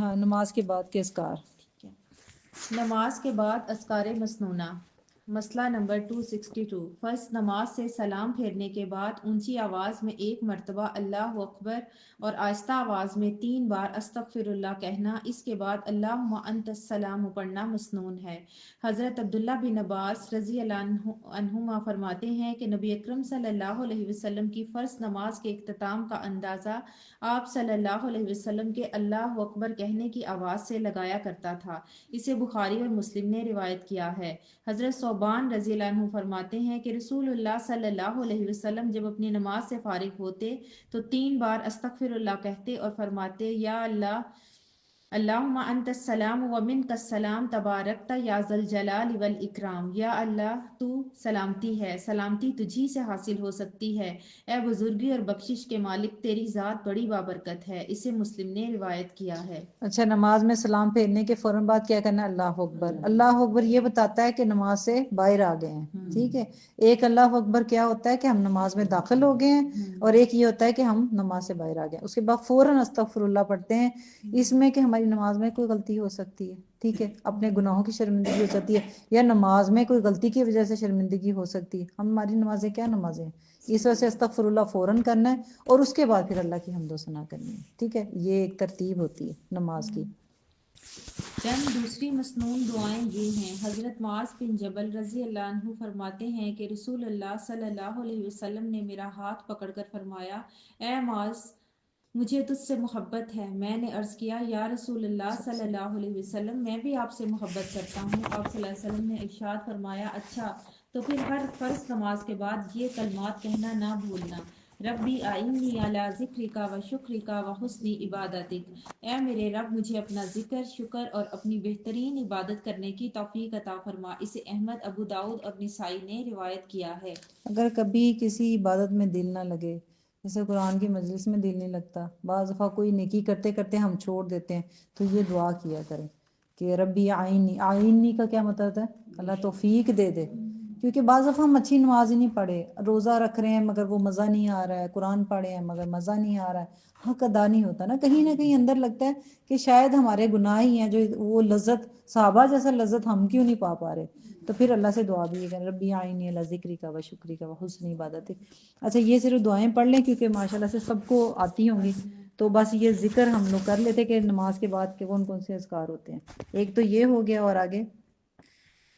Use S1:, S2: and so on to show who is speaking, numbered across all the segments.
S1: ہاں نماز کے بعد کے اذکار.
S2: نماز کے بعد اذکار مسنونہ. مسئلہ نمبر 262. فرض نماز سے سلام پھیرنے کے بعد اونچی آواز میں ایک مرتبہ اللہ اکبر اور آہستہ آواز میں 3 بار استغفر اللہ کہنا، اس کے بعد اللہم انت السلام پڑھنا مسنون ہے. حضرت عبداللہ بن عباس رضی اللہ عنہما فرماتے ہیں کہ نبی اکرم صلی اللہ علیہ وسلم کی فرض نماز کے اختتام کا اندازہ آپ صلی اللہ علیہ وسلم کے اللہ اکبر کہنے کی آواز سے لگایا کرتا تھا. اسے بخاری اور مسلم نے روایت کیا ہے. حضرت ثوبان رضی اللہ عنہ فرماتے ہیں کہ رسول اللہ صلی اللہ علیہ وسلم جب اپنی نماز سے فارغ ہوتے تو 3 بار استغفر اللہ کہتے اور فرماتے، یا اللہ اللہم انت السلام و منک السلام تبارکت یا ذا الجلال والاکرام. یا اللہ تو سلامتی ہے، سلامتی تجھی سے حاصل ہو سکتی ہے، اے بزرگی اور بخشش کے مالک تیری ذات بڑی بابرکت ہے. اسے مسلم نے روایت کیا ہے.
S1: اچھا، نماز میں سلام پھیرنے کے فوراً بعد کیا کرنا ہے؟ اللہ اکبر. اللہ اکبر یہ بتاتا ہے کہ نماز سے باہر آ گئے ہیں. ٹھیک ہے، ایک اللہ اکبر کیا ہوتا ہے کہ ہم نماز میں داخل ہو گئے ہیں، اور ایک یہ ہوتا ہے کہ ہم نماز سے باہر آ گئے ہیں. اس کے بعد فوراً استغفر اللہ پڑھتے ہیں. اس میں کہ ہماری نماز میں کوئی غلطی ہو سکتی ہے، ٹھیک ہے، اپنے گناہوں کی شرمندگی ہو سکتی ہے، یا نماز میں کوئی غلطی کی وجہ سے شرمندگی ہو سکتی ہے. ہماری نمازیں کیا نمازیں ہیں، اس وجہ سے استغفر اللہ فوراً کرنا ہے، اور اس کے بعد پھر اللہ کی حمد و ثنا کرنی ہے. ٹھیک ہے، یہ ایک ترتیب ہوتی ہے نماز کی.
S2: چند دوسری مسنون دعائیں یہ ہیں. حضرت معاذ بن جبل رضی اللہ عنہ فرماتے ہیں کہ رسول اللہ صلی اللہ علیہ وسلم نے میرا ہاتھ پکڑ کر فرمایا، اے معاذ مجھے تجھ سے محبت ہے. میں نے عرض کیا، یا رسول اللہ صلی اللہ علیہ وسلم میں بھی آپ سے محبت کرتا ہوں. آپ صلی اللہ علیہ وسلم نے ارشاد فرمایا، اچھا تو پھر ہر فرض نماز کے بعد یہ کلمات کہنا نہ بھولنا، ربی اعنی علی ذکرک و شکرک و حسن عبادتک. اے میرے رب مجھے اپنا ذکر، شکر اور اپنی بہترین عبادت کرنے کی توفیق عطا فرما. اسے احمد، ابو داؤد اور نسائی نے روایت کیا ہے.
S1: اگر کبھی کسی عبادت میں دل نہ لگے، جیسے قرآن کی مجلس میں دل نہیں لگتا، بعض دفعہ کوئی نیکی کرتے کرتے ہم چھوڑ دیتے ہیں، تو یہ دعا کیا کریں کہ ربی آئینی. آئینی کا کیا مطلب ہے؟ اللہ توفیق دے دے. کیونکہ بعض دفعہ ہم اچھی نماز ہی نہیں پڑھے، روزہ رکھ رہے ہیں مگر وہ مزہ نہیں آ رہا ہے، قرآن پڑھے ہیں مگر مزہ نہیں آ رہا ہے، حق ادا نہیں ہوتا نا. کہیں نہ کہیں اندر لگتا ہے کہ شاید ہمارے گناہ ہی ہیں جو وہ لذت، صحابہ جیسا لذت ہم کیوں نہیں پا رہے. تو پھر اللہ سے دعا بھی یہ کریں، ربی آئینی علی ذکرک و شکرک و حسن عبادتک. اچھا، یہ صرف دعائیں پڑھ لیں کیونکہ ماشاءاللہ سے سب کو آتی ہوں گی، تو بس یہ ذکر ہم لوگ کر لیتے کہ نماز کے بعد کے کون کون سے اذکار ہوتے ہیں. ایک تو یہ ہو گیا، اور آگے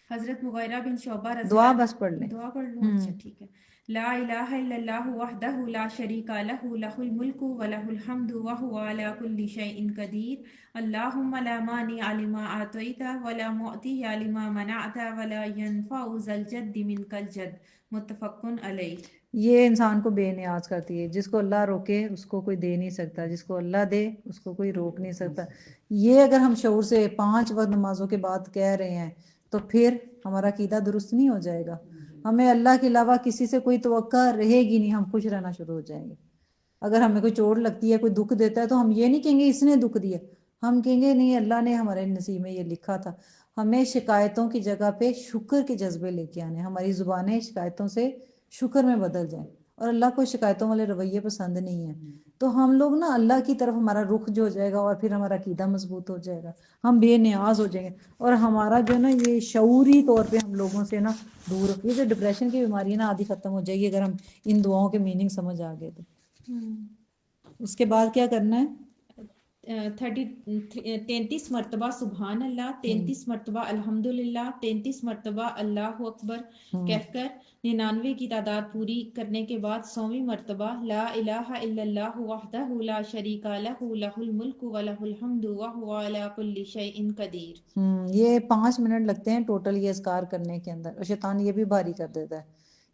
S2: حضرت مغیرہ بن شعبہ رضی
S1: دعا
S2: اللہ
S1: بس پڑھ لیں.
S2: عنہ، دعا پڑھ لوں؟ اچھا ٹھیک ہے. لا الہ الا اللہ وحدہ لا شریک لہ لہ الملک ولہ الحمد وہو علی کل شیء قدیر. اللہم لا مانع لما اعطیت ولا معطی لما منعت ولا ينفع ذا الجد منک الجد. متفق علیہ.
S1: یہ انسان کو بے نیاز کرتی ہے. جس کو اللہ روکے اس کو کوئی دے نہیں سکتا، جس کو اللہ دے اس کو کوئی روک نہیں سکتا. یہ اگر ہم شعور سے 5 وقت نمازوں کے بعد کہہ رہے ہیں تو پھر ہمارا عقیدہ درست نہیں ہو جائے گا. ہمیں اللہ کے علاوہ کسی سے کوئی توقع رہے گی نہیں، ہم خوش رہنا شروع ہو جائیں گے. اگر ہمیں کوئی چوٹ لگتی ہے، کوئی دکھ دیتا ہے، تو ہم یہ نہیں کہیں گے اس نے دکھ دیا، ہم کہیں گے نہیں، اللہ نے ہمارے نصیب میں یہ لکھا تھا. ہمیں شکایتوں کی جگہ پہ شکر کے جذبے لے کے آنے. ہماری زبانیں شکایتوں سے شکر میں بدل جائیں، اور اللہ کو شکایتوں والے رویے پسند نہیں ہیں. تو ہم لوگ نا اللہ کی طرف ہمارا رخ جو ہو جائے گا، اور پھر ہمارا عقیدہ مضبوط ہو جائے گا، ہم بے نیاز ہو جائیں گے. اور ہمارا جو نا یہ شعوری طور پہ ہم لوگوں سے نا دور، یہ جو ڈپریشن کی بیماری ہے نا آدھی ختم ہو جائے گی اگر ہم ان دعاؤں کے میننگ سمجھ آ گئے تو. اس کے بعد کیا کرنا ہے؟
S2: 33 مرتبہ سبحان اللہ، 33 مرتبہ الحمدللہ، 33 مرتبہ اللہ اکبر کہہ کر 99 کی تعداد پوری کرنے کے بعد 100ویں مرتبہ لا الہ الا اللہ وحدہ لا شریک لہ لہ الملک ولہ الحمد وہو علی کل شیء قدیر.
S1: یہ 5 منٹ لگتے ہیں ٹوٹل یہ اذکار کرنے کے اندر، اور شیطان یہ بھی بھاری کر دیتا ہے.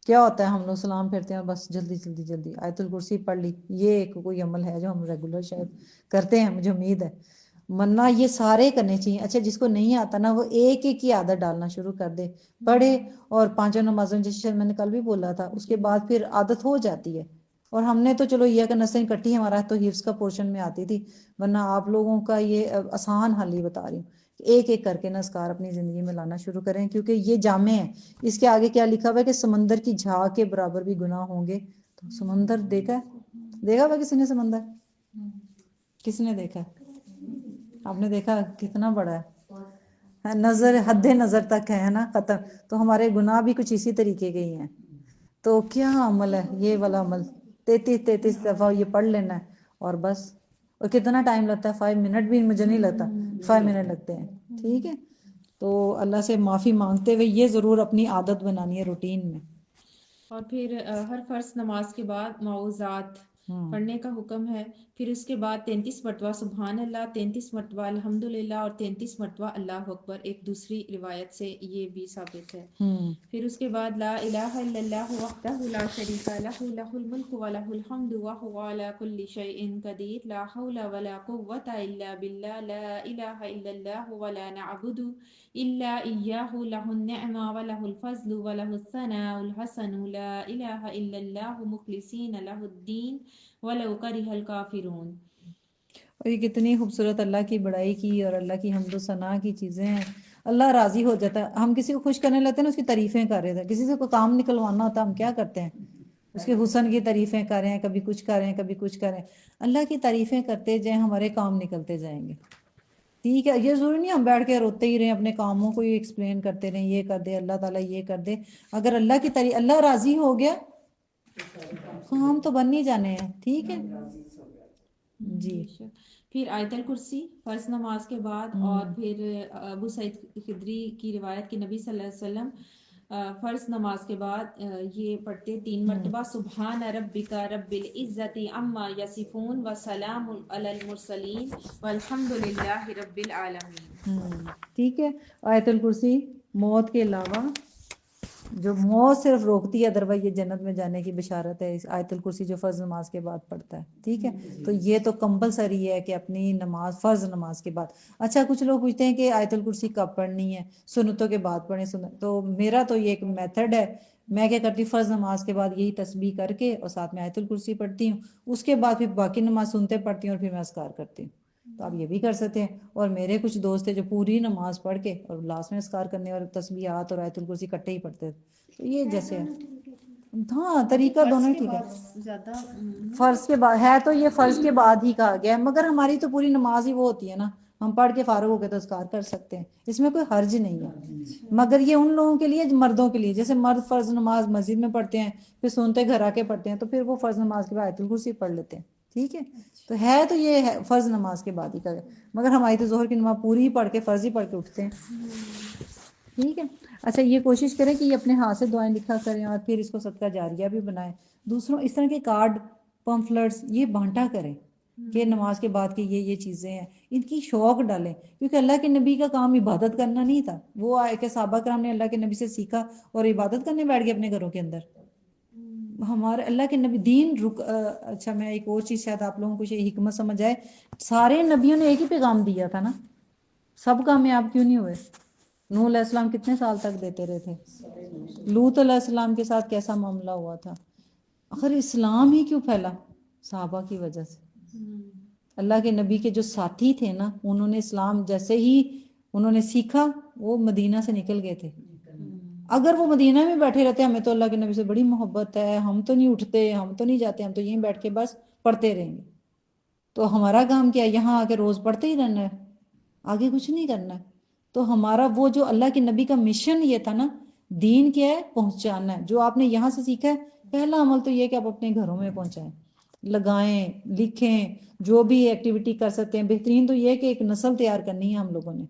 S1: کیا ہوتا ہے ہم لوگ سلام پھرتے ہیں بس جلدی جلدی جلدی آیت الکرسی پڑھ لی. یہ ایک کوئی عمل ہے جو ہم ریگولر شاید کرتے ہیں، مجھے امید ہے، ورنہ یہ سارے کرنے چاہیے. اچھا، جس کو نہیں آتا نا وہ ایک ایک کی عادت ڈالنا شروع کر دے، پڑھے، اور 5 نمازوں جیسے میں نے کل بھی بولا تھا، اس کے بعد پھر عادت ہو جاتی ہے. اور ہم نے تو چلو یہ کہ نسیں کٹی، ہمارا تو حفظ کا پورشن میں آتی تھی، ورنہ آپ لوگوں کا یہ آسان حل ہی بتا رہی ہوں. ایک ایک کر کے نا اذکار اپنی زندگی میں لانا شروع کریں، کیونکہ یہ جامع ہے. اس کے آگے کیا لکھا ہوا ہے کہ سمندر کی جھاگ کے برابر بھی گناہ ہوں گے. تو سمندر دیکھا ہے؟ دیکھا ہوا کسی نے سمندر؟ کس نے دیکھا؟ آپ نے دیکھا کتنا بڑا ہے، نظر حد نظر تک ہے نا ختم. تو ہمارے گناہ بھی کچھ اسی طریقے کے ہی ہیں. تو کیا عمل ہے یہ والا عمل، 33 دفعہ یہ پڑھ لینا ہے اور بس. اور کتنا ٹائم لگتا ہے؟ 5 منٹ بھی مجھے نہیں لگتا، 5 منٹ لگتے ہیں. ٹھیک ہے، تو اللہ سے معافی مانگتے ہوئے یہ ضرور اپنی عادت بنانی ہے روٹین میں.
S2: اور پھر ہر فرض نماز کے بعد معوذات پڑھنے کا حکم ہے. پھر اس کے بعد 33 مرتبہ سبحان اللہ، 33 مرتبہ الحمدللہ اور 33 مرتبہ اللہ اکبر. ایک دوسری روایت سے یہ بھی ثابت ہے. پھر اس کے بعد لا الہ الا اللہ وحدہ لا شریک لہ لہ الملک ولہ الحمد وہو علی کل شیء قدیر لا حول ولا قوة الا باللہ لا الہ الا اللہ ولا نعبد الا ایاہ لہ النعمہ ولہ الفضل ولہ الثناء الحسن لا الہ الا اللہ مخلصین لہ الدین ولو کرہ الکافرون.
S1: اور یہ کتنی خوبصورت اللہ کی بڑائی کی اور اللہ کی حمد و ثنا کی چیزیں ہیں. اللہ راضی ہو جاتا ہے. ہم کسی کو خوش کرنے لگتے ہیں نا، اس کی تعریفیں کر رہے تھے. کسی سے کوئی کام نکلوانا ہوتا ہے ہم کیا کرتے ہیں؟ اس کے حسن کی تعریفیں کر رہے ہیں، کبھی کچھ کر رہے ہیں، کبھی کچھ کر رہے ہیں. اللہ کی تعریفیں کرتے جائیں، ہمارے کام نکلتے جائیں گے. ٹھیک ہے، یہ ضروری نہیں ہم بیٹھ کے روتے ہی رہیں، اپنے کاموں کو ایکسپلین کرتے رہیں، یہ کر دے اللہ تعالیٰ، یہ کر دے. اگر اللہ کی تعریف، اللہ راضی ہو گیا، کام تو بن ہی جانے ہیں. ٹھیک ہے جی.
S2: پھر آیت الکرسی فرض نماز کے بعد. اور پھر ابو سعید خدری کی روایت کہ نبی صلی اللہ علیہ وسلم فرض نماز کے بعد یہ پڑھتے 3 مرتبہ سبحان ربک رب العزت عما یصفون وسلام علی المرسلین والحمد للہ رب العالمین.
S1: ٹھیک ہے. آیت الکرسی موت کے علاوہ، جو موت صرف روکتی ہے، ادروائز یہ جنت میں جانے کی بشارت ہے. اس آیت الکرسی جو فرض نماز کے بعد پڑھتا ہے. ٹھیک ہے، تو یہ تو کمپلسری ہے کہ اپنی نماز، فرض نماز کے بعد. اچھا، کچھ لوگ پوچھتے ہیں کہ آیت الکرسی کب پڑھنی ہے؟ سنتوں کے بعد پڑھیں. تو میرا تو یہ ایک میتھڈ ہے. میں کیا کرتی ہوں، فرض نماز کے بعد یہی تسبیح کر کے اور ساتھ میں آیت الکرسی پڑھتی ہوں. اس کے بعد پھر باقی نماز سنتے پڑھتی ہوں اور پھر میں اذکار کرتی ہوں. تو آپ یہ بھی کر سکتے ہیں. اور میرے کچھ دوست ہیں جو پوری نماز پڑھ کے اور لاسٹ میں اذکار کرنے اور تسبیحات اور آیت الکرسی اکٹھے ہی پڑھتے ہیں. تو یہ جیسے ہاں طریقہ دونوں ہی ٹھیک ہے.
S2: زیادہ
S1: فرض کے بعد ہے تو یہ فرض کے بعد ہی کہا گیا ہے، مگر ہماری تو پوری نماز ہی وہ ہوتی ہے نا، ہم پڑھ کے فارغ ہو کے تو اذکار کر سکتے ہیں، اس میں کوئی حرج نہیں ہے. مگر یہ ان لوگوں کے لیے، مردوں کے لیے، جیسے مرد فرض نماز مسجد میں پڑھتے ہیں، پھر سنتے گھر آ کے پڑھتے ہیں، تو پھر وہ فرض نماز کے بعد آیت الکرسی پڑھ لیتے ہیں. ٹھیک ہے، تو یہ ہے فرض نماز کے بعد ہی کا. مگر ہماری تو ظہر کی نماز پوری ہی پڑھ کے، فرض ہی پڑھ کے اٹھتے ہیں. ٹھیک ہے. اچھا، یہ کوشش کریں کہ یہ اپنے ہاتھ سے دعائیں لکھا کریں اور پھر اس کو صدقہ جاریہ بھی بنائیں. دوسروں اس طرح کے کارڈ، پمفلٹس یہ بانٹا کریں کہ نماز کے بعد کی یہ چیزیں ہیں، ان کی شوق ڈالیں. کیونکہ اللہ کے نبی کا کام عبادت کرنا نہیں تھا. وہ آئے کہ صحابہ کرام نے اللہ کے نبی سے سیکھا اور عبادت کرنے بیٹھ گئے اپنے گھروں کے اندر. ہمارے اللہ کے نبی دین اچھا، میں ایک اور چیز شاید آپ لوگوں کو یہ حکمت سمجھ آئے. سارے نبیوں نے ایک ہی پیغام دیا تھا نا، سب کامیاب کیوں نہیں ہوئے؟ نوح علیہ السلام کتنے سال تک دیتے رہے تھے؟ لوط علیہ السلام کے ساتھ کیسا معاملہ ہوا تھا؟ آخر اسلام ہی کیوں پھیلا؟ صحابہ کی وجہ سے. اللہ کے نبی کے جو ساتھی تھے نا، انہوں نے اسلام جیسے ہی انہوں نے سیکھا، وہ مدینہ سے نکل گئے تھے. اگر وہ مدینہ میں بیٹھے رہتے، ہمیں تو اللہ کے نبی سے بڑی محبت ہے، ہم تو نہیں اٹھتے، ہم تو نہیں جاتے، ہم تو یہیں بیٹھ کے بس پڑھتے رہیں گے. تو ہمارا کام کیا ہے؟ یہاں آ کے روز پڑھتے ہی رہنا ہے، آگے کچھ نہیں کرنا ہے. تو ہمارا وہ جو اللہ کے نبی کا مشن یہ تھا نا، دین کیا ہے؟ پہنچانا ہے. جو آپ نے یہاں سے سیکھا ہے، پہلا عمل تو یہ کہ آپ اپنے گھروں میں پہنچائیں، لگائیں، لکھیں، جو بھی ایکٹیویٹی کر سکتے ہیں. بہترین تو یہ کہ ایک نسل تیار کرنی ہے ہم لوگوں نے.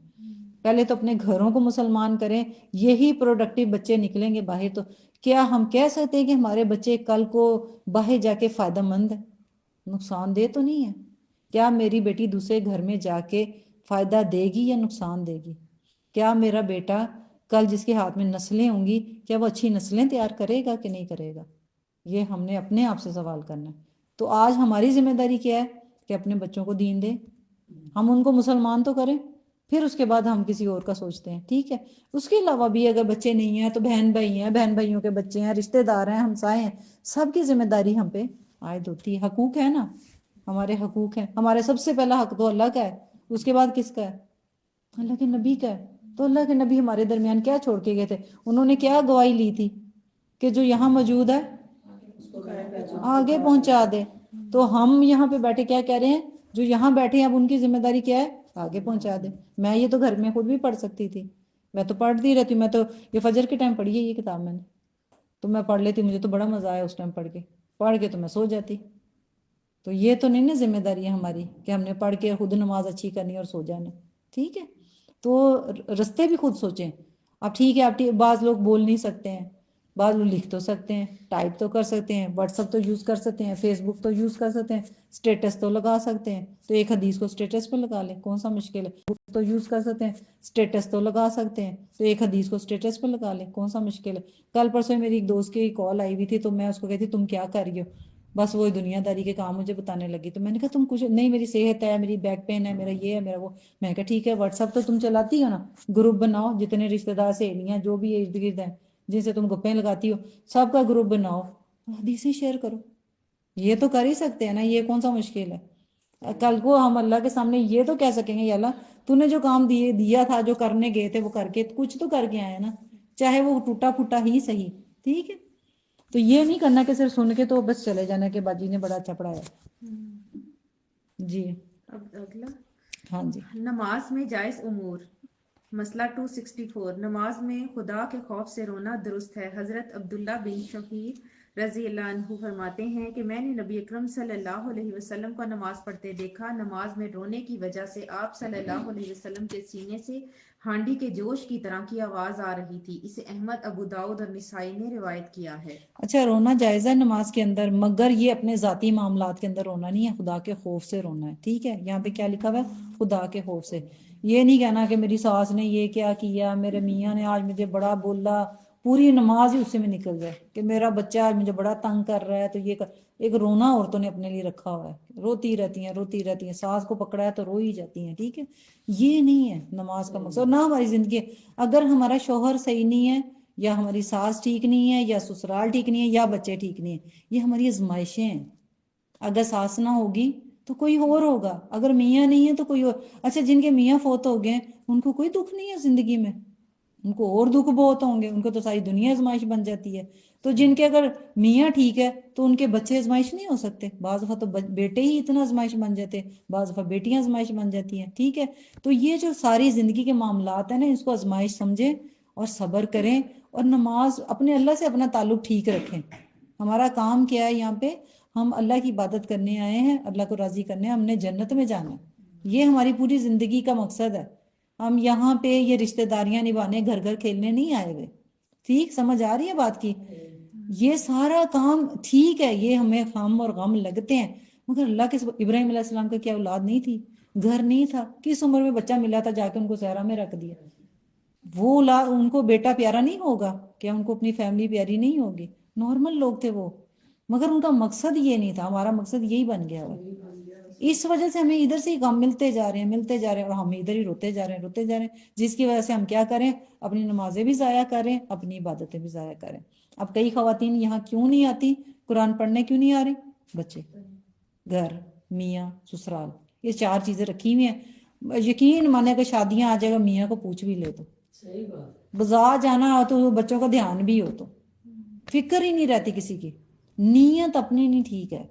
S1: پہلے تو اپنے گھروں کو مسلمان کریں، یہی پروڈکٹیو بچے نکلیں گے باہر. تو کیا ہم کہہ سکتے ہیں کہ ہمارے بچے کل کو باہر جا کے فائدہ مند ہے؟ نقصان دہ تو نہیں ہے. کیا میری بیٹی دوسرے گھر میں جا کے فائدہ دے گی یا نقصان دے گی؟ کیا میرا بیٹا کل جس کے ہاتھ میں نسلیں ہوں گی، کیا وہ اچھی نسلیں تیار کرے گا کہ نہیں کرے گا؟ یہ ہم نے اپنے آپ سے سوال کرنا ہے. تو آج ہماری ذمہ داری کیا ہے کہ اپنے بچوں کو دین دیں، ہم ان کو مسلمان تو کریں، پھر اس کے بعد ہم کسی اور کا سوچتے ہیں. ٹھیک ہے. اس کے علاوہ بھی اگر بچے نہیں ہیں تو بہن بھائی ہیں، بہن بھائیوں کے بچے ہیں، رشتہ دار ہیں، ہمسائے ہیں، سب کی ذمہ داری ہم پہ عائد ہوتی ہے. حقوق ہے نا، ہمارے حقوق ہیں. ہمارے سب سے پہلا حق تو اللہ کا ہے، اس کے بعد کس کا ہے؟ اللہ کے نبی کا ہے. تو اللہ کے نبی ہمارے درمیان کیا چھوڑ کے گئے تھے؟ انہوں نے کیا گواہی لی تھی کہ جو یہاں موجود ہے آگے پہنچا دے. تو ہم یہاں پہ بیٹھے کیا کہہ رہے ہیں؟ جو یہاں بیٹھے ہیں اب ان کی ذمہ داری کیا ہے؟ آگے پہنچا دے. میں یہ تو گھر میں خود بھی پڑھ سکتی تھی, میں تو پڑھتی رہتی ہوں. میں تو یہ فجر کے ٹائم پڑھی ہے یہ کتاب میں نے, تو میں پڑھ لیتی, مجھے تو بڑا مزہ آیا اس ٹائم پڑھ کے تو میں سو جاتی. تو یہ تو نہیں نا ذمہ داری ہے ہماری کہ ہم نے پڑھ کے خود نماز اچھی کرنی اور سو جانا. ٹھیک ہے, تو رستے بھی خود سوچیں. اب ٹھیک ہے, اب بعض لوگ بول نہیں سکتے ہیں, بعض لوگ لکھ تو سکتے ہیں, ٹائپ تو کر سکتے ہیں, واٹس ایپ تو یوز کر سکتے ہیں, فیس بک تو یوز کر سکتے ہیں, اسٹیٹس تو لگا سکتے ہیں. تو ایک حدیث کو اسٹیٹس پہ لگا لیں, کون سا مشکل ہے. بک تو یوز کر سکتے ہیں, اسٹیٹس تو لگا سکتے ہیں, تو ایک حدیث کو اسٹیٹس پہ لگا لیں, کون سا مشکل ہے. کل پرسوں میری ایک دوست کی کال آئی ہوئی تھی, تو میں اس کو کہتی تم کیا کر رہی ہو, بس وہ دنیا داری کے کام مجھے بتانے لگی. تو میں نے کہا تم کچھ نہیں, میری صحت ہے, میری بیک پین ہے, میرا یہ ہے, میرا وہ. میں نے کہا ٹھیک ہے, واٹس ایپ تو تم چلاتی ہو نا, گروپ بناؤ, جتنے رشتے دار سہیلیاں جو بھی ارد گرد ہیں جن سے تم گپیں لگاتی ہو, سب کا گروپ بناؤ, حدیثیں شیئر کرو. یہ تو کر ہی سکتے ہیں نا, یہ کون سا مشکل ہے. کل کو ہم اللہ کے سامنے یہ تو کہہ سکیں گے, یا اللہ تو نے جو کام دیا تھا, جو کرنے گئے تھے وہ کر کے کچھ تو کر کے آئے نا, چاہے وہ ٹوٹا پھوٹا ہی صحیح. ٹھیک ہے, تو یہ نہیں کرنا کہ صرف سن کے تو بس چلے جانا کہ باجی نے بڑا اچھا پڑھایا. جی
S2: اب اگلا,
S1: ہاں جی.
S2: نماز میں جائز امور. مسئلہ 264. نماز میں خدا کے خوف سے رونا درست ہے. حضرت عبداللہ بن شقیق رضی اللہ عنہ فرماتے ہیں کہ میں نے نبی اکرم صلی اللہ علیہ وسلم کو نماز پڑھتے دیکھا. نماز میں رونے کی وجہ سے آپ صلی اللہ علیہ وسلم کے سینے سے ہانڈی کے جوش کی طرح کی آواز آ رہی تھی. اسے احمد, ابو داؤد اور نسائی نے روایت کیا ہے.
S1: اچھا, رونا جائز ہے نماز کے اندر, مگر یہ اپنے ذاتی معاملات کے اندر رونا نہیں ہے, خدا کے خوف سے رونا ہے. ٹھیک ہے, یہاں پہ کیا لکھا ہوا ہے, خدا کے خوف سے. یہ نہیں کہنا کہ میری ساس نے یہ کیا, میرے میاں نے آج مجھے بڑا بولا, پوری نماز ہی اس سے میں نکل جائے کہ میرا بچہ آج مجھے بڑا تنگ کر رہا ہے. تو یہ ایک رونا عورتوں نے اپنے لیے رکھا ہوا ہے, روتی رہتی ہیں, ساس کو پکڑا ہے تو رو ہی جاتی ہیں. ٹھیک ہے, یہ نہیں ہے نماز کا مقصد, نہ ہماری زندگی. اگر ہمارا شوہر صحیح نہیں ہے, یا ہماری ساس ٹھیک نہیں ہے, یا سسرال ٹھیک نہیں ہے, یا بچے ٹھیک نہیں ہیں, یہ ہماری آزمائشیں ہیں. اگر ساس نہ ہوگی تو کوئی اور ہوگا, اگر میاں نہیں ہے تو کوئی اور. اچھا, جن کے میاں فوت ہو گئے ان کو کوئی دکھ نہیں ہے زندگی میں, ان کو اور دکھ بہت ہوں گے, ان کو تو ساری دنیا آزمائش بن جاتی ہے. تو جن کے اگر میاں ٹھیک ہے تو ان کے بچے آزمائش نہیں ہو سکتے. بعض دفعہ تو بیٹے ہی اتنا آزمائش بن جاتے, بعض دفعہ بیٹیاں آزمائش بن جاتی ہیں. ٹھیک ہے, تو یہ جو ساری زندگی کے معاملات ہیں نا, اس کو آزمائش سمجھیں اور صبر کریں, اور نماز اپنے اللہ سے اپنا تعلق ٹھیک رکھیں. ہمارا کام کیا ہے یہاں پہ, ہم اللہ کی عبادت کرنے آئے ہیں, اللہ کو راضی کرنے, ہم نے جنت میں جانا ہے. یہ ہماری پوری زندگی کا مقصد ہے. ہم یہاں پہ یہ رشتہ داریاں نبھانے, گھر گھر کھیلنے نہیں آئے ہوئے. ٹھیک, سمجھ آ رہی ہے بات کی. یہ سارا کام ٹھیک ہے, یہ ہمیں غم اور غم لگتے ہیں, مگر اللہ کے ابراہیم علیہ السلام کا کیا اولاد نہیں تھی, گھر نہیں تھا, کس عمر میں بچہ ملا تھا, جا کے ان کو صحرا میں رکھ دیا. وہ ان کو بیٹا پیارا نہیں ہوگا, کیا ان کو اپنی فیملی پیاری نہیں ہوگی؟ نارمل لوگ تھے وہ, مگر ان کا مقصد یہ نہیں تھا. ہمارا مقصد یہی بن گیا ہوا. اس وجہ سے ہمیں ادھر سے ہی غم ملتے جا رہے ہیں, اور ہم ادھر ہی روتے جا رہے ہیں, جس کی وجہ سے ہم کیا کریں, اپنی نمازیں بھی ضائع کریں, اپنی عبادتیں بھی ضائع کریں. اب کئی خواتین یہاں کیوں نہیں آتی, قرآن پڑھنے کیوں نہیں آ رہی؟ بچے, گھر, میاں, سسرال, یہ چار چیزیں رکھی ہوئی ہیں. یقین مانے کہ شادیاں آ جائے گا, میاں کو پوچھ بھی لے تو, بازار جانا ہو تو بچوں کا دھیان بھی ہو تو فکر ہی نہیں رہتی کسی کی, نیت اپنی نہیں ٹھیک ہے,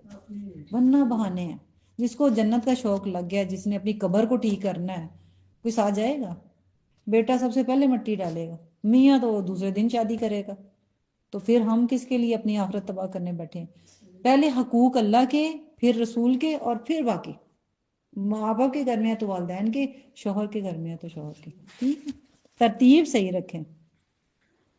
S1: ورنہ بہانے ہیں. جس کو جنت کا شوق لگ گیا, جس نے اپنی قبر کو ٹھیک کرنا ہے, کوئی ساتھ جائے گا؟ بیٹا سب سے پہلے مٹی ڈالے گا, میاں تو دوسرے دن شادی کرے گا. تو پھر ہم کس کے لیے اپنی آخرت تباہ کرنے بیٹھے ہیں؟ پہلے حقوق اللہ کے, پھر رسول کے, اور پھر باقی. ماں باپ کے گھر میں ہے تو والدین کے, شوہر کے گھر میں ہے تو شوہر کے. ٹھیک ہے, ترتیب صحیح رکھیں.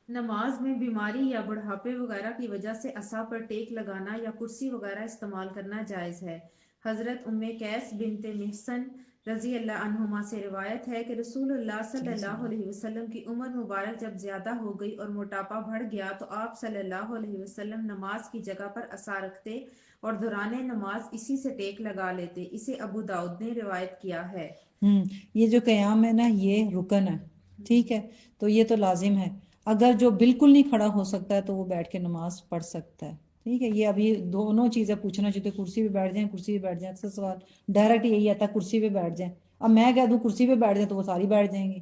S2: نماز میں بیماری یا بڑھاپے وغیرہ کی وجہ سے عصا پر ٹیک لگانا یا کرسی وغیرہ استعمال کرنا جائز ہے. حضرت ام قیس بنت محصن رضی اللہ عنہما سے روایت ہے کہ رسول اللہ صلی اللہ علیہ وسلم کی عمر مبارک جب زیادہ ہو گئی اور موٹاپا بڑھ گیا, تو آپ صلی اللہ علیہ وسلم نماز کی جگہ پر عصا رکھتے اور دوران نماز اسی سے ٹیک لگا لیتے. اسے ابو داؤد نے روایت کیا ہے.
S1: یہ جو قیام ہے نا, یہ رکن ہے. ٹھیک ہے, تو یہ تو لازم ہے. اگر جو بالکل نہیں کھڑا ہو سکتا ہے تو وہ بیٹھ کے نماز پڑھ سکتا ہے. ٹھیک ہے, یہ ابھی دونوں چیزیں پوچھنا چاہتے, کرسی پہ بیٹھ جائیں, کرسی پہ بیٹھ جائیں. اکثر سوال ڈائریکٹ یہی آتا ہے کرسی پہ بیٹھ جائیں. اب میں کہہ دوں کرسی پہ بیٹھ جائیں تو وہ ساری بیٹھ جائیں گی,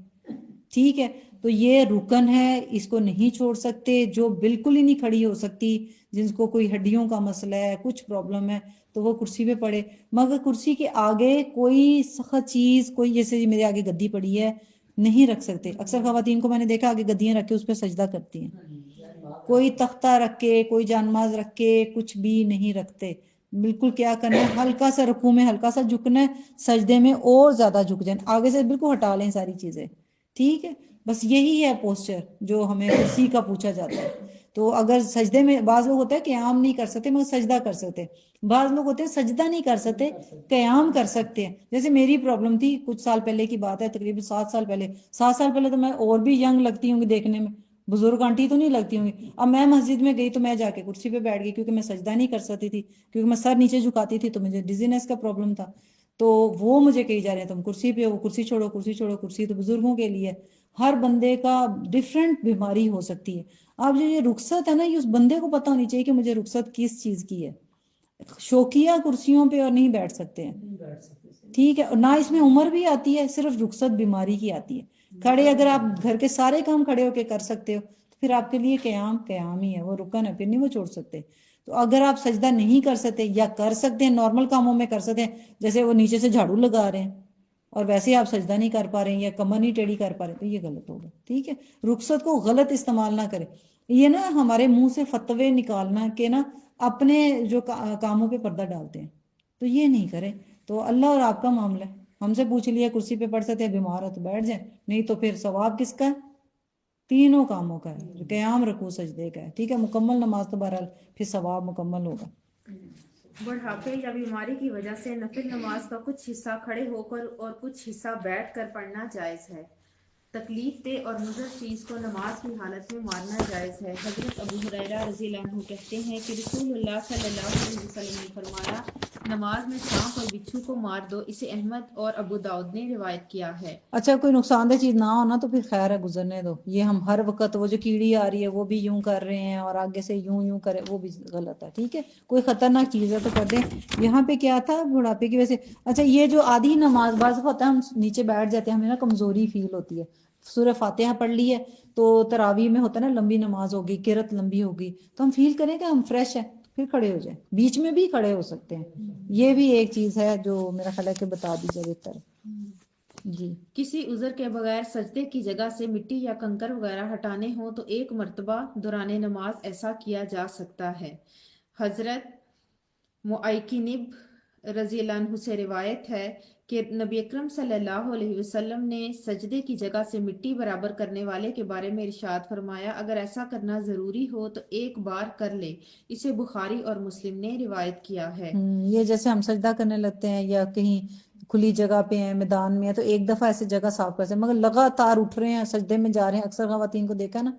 S1: ٹھیک ہے، تو یہ رکن ہے، اس کو نہیں چھوڑ سکتے. جو بالکل ہی نہیں کھڑی ہو سکتی، جن کو کوئی ہڈیوں کا مسئلہ ہے، کچھ پرابلم ہے، تو وہ کرسی پہ پڑے. مگر کرسی کے آگے کوئی سخت چیز، کوئی جیسے میرے آگے گدی پڑی ہے، نہیں رکھ سکتے. اکثر خواتین کو میں نے دیکھا آگے گدیاں رکھ کے اس پہ سجدہ کرتی ہیں. کوئی تختہ رکھ کے، کوئی جانماز رکھ کے کچھ بھی نہیں رکھتے. بالکل کیا کرنا ہے، ہلکا سا رکوع میں ہلکا سا جھکنا ہے، سجدے میں اور زیادہ جھک جائیں، آگے سے بالکل ہٹا لیں ساری چیزیں. ٹھیک ہے، بس یہی ہے پوسچر جو ہمیں کرسی کا پوچھا جاتا ہے. تو اگر سجدے میں بعض لوگ ہوتا ہے قیام نہیں کر سکتے مگر سجدہ کر سکتے، بعض لوگ ہوتے ہیں سجدہ نہیں کر سکتے قیام کر سکتے ہیں. جیسے میری پرابلم تھی کچھ سال پہلے کی بات ہے، تقریباً 7 سال پہلے. 7 سال پہلے تو میں اور بھی ینگ لگتی ہوں گی دیکھنے میں، بزرگ آنٹی تو نہیں لگتی ہوں گی. اب میں مسجد میں گئی تو میں جا کے کرسی پہ بیٹھ گئی کیونکہ میں سجدہ نہیں کر سکتی تھی، کیونکہ میں سر نیچے جھکاتی تھی تو مجھے ڈیزینس کا پرابلم تھا. تو وہ مجھے کہی جا رہے ہیں تم کرسی پہ ہو، کرسی چھوڑو، کرسی چھوڑو. کرسی تو بزرگوں کے لیے. ہر بندے کا ڈفرینٹ بیماری ہو سکتی ہے. اب جو یہ رخصت ہے نا، یہ اس بندے کو پتہ ہونی چاہیے کہ مجھے رخصت کس چیز کی ہے. شوقیہ کرسیوں پہ اور نہیں بیٹھ سکتے ہیں. ٹھیک ہے، اور نہ اس میں عمر بھی آتی ہے، صرف رخصت بیماری کی آتی ہے. کھڑے اگر آپ گھر کے سارے کام کھڑے ہو کے کر سکتے ہو تو پھر آپ کے لیے قیام قیام ہی ہے، وہ رکن ہے، پھر نہیں وہ چھوڑ سکتے. تو اگر آپ سجدہ نہیں کر سکتے یا کر سکتے ہیں نارمل کاموں میں کر سکتے ہیں، جیسے وہ نیچے سے جھاڑو لگا رہے ہیں اور ویسے آپ سجدہ نہیں کر پا رہے ہیں یا کمر نہیں ٹیڑھی کر پا رہے، تو یہ غلط ہوگا. ٹھیک ہے، رخصت کو غلط استعمال نہ کریں. یہ نا ہمارے منہ سے فتوے نکالنا کہ نا اپنے جو کاموں پہ پردہ ڈالتے ہیں، تو یہ نہیں کریں. تو اللہ اور آپ کا معاملہ ہے. ہم سے پوچھ لیا کرسی پہ پڑھ سکتے ہیں، بیمار ہو تو بیٹھ جائیں، نہیں تو پھر ثواب کس کا ہے؟ تینوں کاموں کا ہے، قیام رکوع سجدے کا ہے. ٹھیک ہے، مکمل نماز تو بہرحال پھر ثواب مکمل ہوگا.
S2: بڑھاپے یا بیماری کی وجہ سے نفل نماز کا کچھ حصہ کھڑے ہو کر اور کچھ حصہ بیٹھ کر پڑھنا جائز ہے. تکلیف دہ اور مضر چیز کو نماز کی حالت میں مارنا جائز ہے. حضرت ابو ہریرہ رضی اللہ عنہ کہتے ہیں کہ رسول اللہ صلی اللہ علیہ وسلم نے فرمایا، نماز میں سانپ اور بچھو کو مار دو. اسے احمد اور ابو داؤد نے روایت کیا ہے.
S1: اچھا، کوئی نقصان دہ چیز نہ ہونا تو پھر خیر ہے، گزرنے دو. یہ ہم ہر وقت وہ جو کیڑی آ رہی ہے وہ بھی یوں کر رہے ہیں اور آگے سے یوں یوں کرے، وہ بھی غلط ہے. ٹھیک ہے، کوئی خطرناک چیز ہے تو کر دیں. یہاں پہ کیا تھا بڑھاپے کی وجہ سے. اچھا، یہ جو آدھی نماز بعض ہوتا ہے ہم نیچے بیٹھ جاتے ہیں، ہمیں نا کمزوری فیل ہوتی ہے. سورہ فاتحہ پڑھ لی ہے تو تراویح میں ہوتا ہے نا لمبی نماز ہوگی، قرات لمبی ہوگی، تو ہم فیل کریں کہ ہم فریش ہیں، پھر کھڑے ہو جائیں. بیچ میں بھی کھڑے ہو سکتے ہیں. یہ بھی ایک چیز ہے جو میرا خیال ہے کہ بتا دیجیے بہتر. جی.
S2: کسی عذر کے بغیر سجدے کی جگہ سے مٹی یا کنکر وغیرہ ہٹانے ہوں تو ایک مرتبہ دوران نماز ایسا کیا جا سکتا ہے. حضرت معیقنب رضی اللہ عنہ سے روایت ہے کہ نبی اکرم صلی اللہ علیہ وسلم نے سجدے کی جگہ سے مٹی برابر کرنے والے کے بارے میں ارشاد فرمایا، اگر ایسا کرنا ضروری ہو تو ایک بار کر لے. اسے بخاری اور مسلم نے روایت کیا ہے.
S1: یہ جیسے ہم سجدہ کرنے لگتے ہیں یا کہیں کھلی جگہ پہ ہیں، میدان میں ہے، تو ایک دفعہ ایسے جگہ صاف کرتے ہیں، مگر لگاتار اٹھ رہے ہیں سجدے میں جا رہے ہیں. اکثر خواتین کو دیکھا نا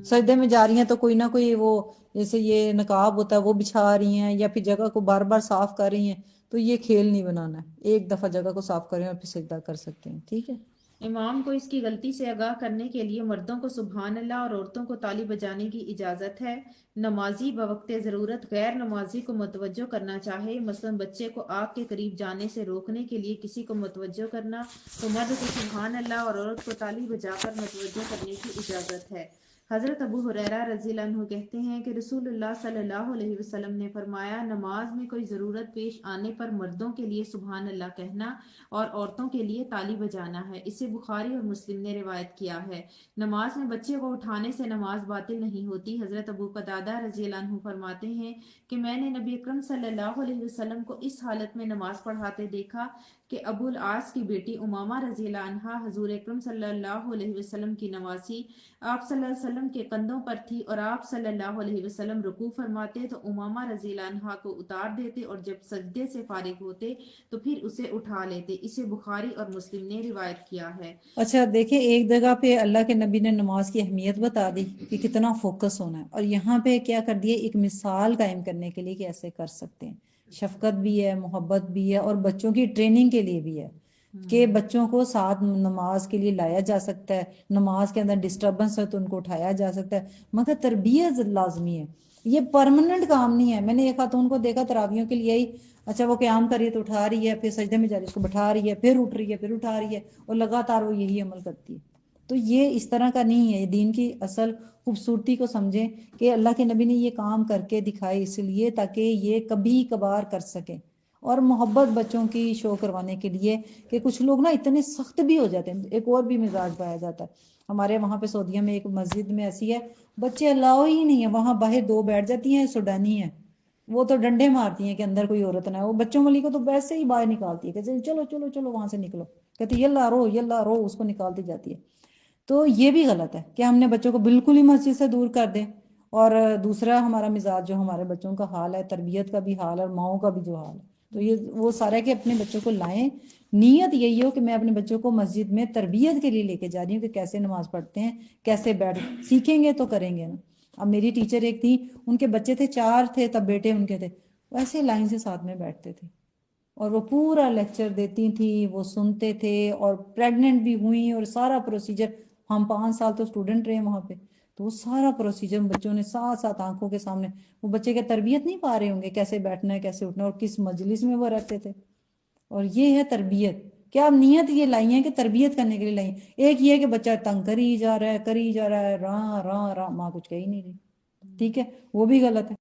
S1: سجدے میں جا رہی ہیں تو کوئی نہ کوئی وہ جیسے یہ نقاب ہوتا ہے وہ بچھا رہی ہیں یا پھر جگہ کو بار بار صاف کر رہی ہیں. تو یہ کھیل نہیں بنانا ہے، ایک دفعہ جگہ کو صاف کریں اور پھر سجدہ کر سکتے ہیں. ٹھیک ہے.
S2: امام کو اس کی غلطی سے آگاہ کرنے کے لیے مردوں کو سبحان اللہ اور عورتوں کو تالی بجانے کی اجازت ہے. نمازی بوقت ضرورت غیر نمازی کو متوجہ کرنا چاہے، مثلا بچے کو آگ کے قریب جانے سے روکنے کے لیے کسی کو متوجہ کرنا، تو مرد کو سبحان اللہ اور عورت کو تالی بجا کر متوجہ کرنے کی اجازت ہے. حضرت ابو ہریرہ رضی اللہ عنہ کہتے ہیں کہ رسول اللہ صلی اللہ علیہ وسلم نے فرمایا، نماز میں کوئی ضرورت پیش آنے پر مردوں کے لیے سبحان اللہ کہنا اور عورتوں کے لیے تالی بجانا ہے. اسے بخاری اور مسلم نے روایت کیا ہے. نماز میں بچے کو اٹھانے سے نماز باطل نہیں ہوتی. حضرت ابو قتادہ رضی اللہ عنہ فرماتے ہیں کہ میں نے نبی اکرم صلی اللہ علیہ وسلم کو اس حالت میں نماز پڑھاتے دیکھا کہ ابو العاص کی بیٹی امامہ رضی اللہ عنہا حضور اکرم صلی اللہ علیہ وسلم کی نواسی آپ صلی اللہ علیہ وسلم کے کندھوں پر تھی اور آپ صلی اللہ علیہ وسلم رکوع فرماتے تو امامہ رضی اللہ عنہا کو اتار دیتے اور جب سجدے سے فارغ ہوتے تو پھر اسے اٹھا لیتے. اسے بخاری اور مسلم نے روایت کیا ہے.
S1: اچھا دیکھیں، ایک جگہ پہ اللہ کے نبی نے نماز کی اہمیت بتا دی کہ کتنا فوکس ہونا ہے، اور یہاں پہ کیا کر دیے ایک مثال قائم کرنے کے لیے کہ ایسے کر سکتے ہیں. شفقت بھی ہے، محبت بھی ہے، اور بچوں کی ٹریننگ کے لیے بھی ہے کہ بچوں کو ساتھ نماز کے لیے لایا جا سکتا ہے. نماز کے اندر ڈسٹربنس ہے تو ان کو اٹھایا جا سکتا ہے، مگر تربیت لازمی ہے. یہ پرماننٹ کام نہیں ہے. میں نے ایک خاتون کو دیکھا تراویحوں کے لیے ہی، اچھا وہ قیام کر رہی ہے تو اٹھا رہی ہے، پھر سجدے میں جا رہی ہے اس کو بٹھا رہی ہے، پھر اٹھ رہی ہے، پھر اٹھا رہی ہے، اور لگاتار وہ یہی عمل کرتی ہے. تو یہ اس طرح کا نہیں ہے. دین کی اصل خوبصورتی کو سمجھیں کہ اللہ کے نبی نے یہ کام کر کے دکھائے اس لیے تاکہ یہ کبھی کبھار کر سکیں. اور محبت بچوں کی شو کروانے کے لیے کہ کچھ لوگ نا اتنے سخت بھی ہو جاتے ہیں. ایک اور بھی مزاج پایا جاتا ہے ہمارے وہاں پہ سعودیہ میں ایک مسجد میں ایسی ہے بچے الاؤ ہی نہیں ہے وہاں. باہر 2 بیٹھ جاتی ہیں سوڈانی ہیں وہ تو ڈنڈے مارتی ہیں کہ اندر کوئی عورت نہ ہے. وہ بچوں والی کو تو ویسے ہی باہر نکالتی ہے کہ چلو چلو چلو وہاں سے نکلو. کہتی یلا رو اس کو نکالتی جاتی ہے. تو یہ بھی غلط ہے کہ ہم نے بچوں کو بالکل ہی مسجد سے دور کر دیں. اور دوسرا ہمارا مزاج جو ہمارے بچوں کا حال ہے تربیت کا بھی حال ہے اور ماؤں کا بھی جو حال ہے تو یہ وہ سارا کہ اپنے بچوں کو لائیں. نیت یہی ہو کہ میں اپنے بچوں کو مسجد میں تربیت کے لیے لے کے جا رہی ہوں کہ کیسے نماز پڑھتے ہیں کیسے بیٹھ سیکھیں گے تو کریں گے نا. اب میری ٹیچر ایک تھی ان کے بچے تھے 4 تھے تب بیٹے ان کے تھے ویسے لائن سے ساتھ میں بیٹھتے تھے اور وہ پورا لیکچر دیتی تھی وہ سنتے تھے اور پریگننٹ بھی ہوئی اور سارا پروسیجر. ہم 5 سال تو اسٹوڈنٹ رہے وہاں پہ تو وہ سارا پروسیجر بچوں نے ساتھ ساتھ آنکھوں کے سامنے. وہ بچے کے تربیت نہیں پا رہے ہوں گے کیسے بیٹھنا ہے کیسے اٹھنا اور کس مجلس میں وہ رہتے تھے. اور یہ ہے تربیت. کیا آپ نیت یہ لائی ہیں کہ تربیت کرنے کے لیے لائی ہیں. ایک یہ ہے کہ بچہ تنگ کری جا رہا ہے راں راں راں ماں کچھ کہی نہیں رہی. ٹھیک ہے وہ بھی غلط ہے.